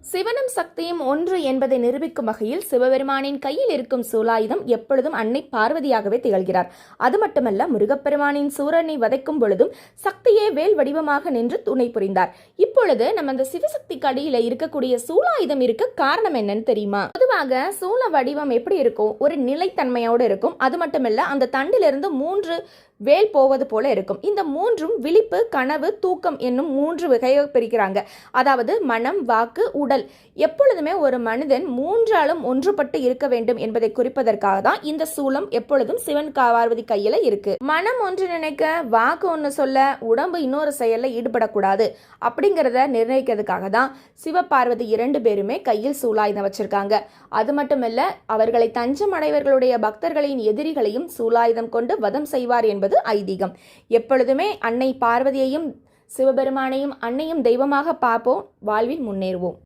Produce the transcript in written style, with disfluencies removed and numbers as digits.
சிவனும் சக்தியும் ஒன்று என்பதை நிரூபிக்கும் வகையில் சிவபெருமானின் கையில் இருக்கும் சூலாயுதம் எப்பொழுதும் அன்னை பார்வதியாகவே திகழ்கிறார். அது மட்டுமல்ல, முருகப்பெருமானின் சூரனை வதைக்கும் பொழுதும் சக்தியே வேல் வடிவமாக நின்று துணை புரிந்தார். இப்பொழுது நம்ம அந்த சிவசக்திக்கு அடியில இருக்கக்கூடிய சூலாயுதம் இருக்க காரணம் என்னன்னு தெரியுமா? பொதுவாக சூல வடிவம் எப்படி இருக்கும்? ஒரு நிலைத்தன்மையோடு இருக்கும். அது மட்டுமல்ல, அந்த தண்டிலிருந்து 3 வேல் போவது போல இருக்கும். இந்த 3ம் விழிப்பு, கனவு, தூக்கம் என்னும் 3 வகையாக பிரிக்கிறாங்க. அதாவது மனம், வாக்கு, உடல். எப்பொழுதுமே ஒரு மனிதன் 3ஆலும் ஒன்றுபட்டு இருக்க வேண்டும் என்பதை குறிப்பதற்காக தான் இந்த சூலம் எப்பொழுதும் சிவன் பார்வதி கையில இருக்கு. மனம் ஒன்று நினைக்க, வாக்கு ஒன்று சொல்ல, உடம்பு இன்னொரு செயல்ல ஈடுபடக்கூடாது அப்படிங்கிறத நிர்ணயிக்கிறதுக்காக தான் சிவபார்வதி 2 பேருமே கையில் சூலாயுதம் வச்சிருக்காங்க. அது மட்டுமல்ல, அவர்களை தஞ்சம் அடைவர்களுடைய பக்தர்களின் எதிரிகளையும் சூலாயுதம் கொண்டு வதம் செய்வார் என்பது ஐதீகம். எப்பொழுதுமே அன்னை பார்வதியையும் சிவபெருமானையும் அன்னையும் தெய்வமாக பார்ப்போம். வாழ்வில் முன்னேறுவோம்.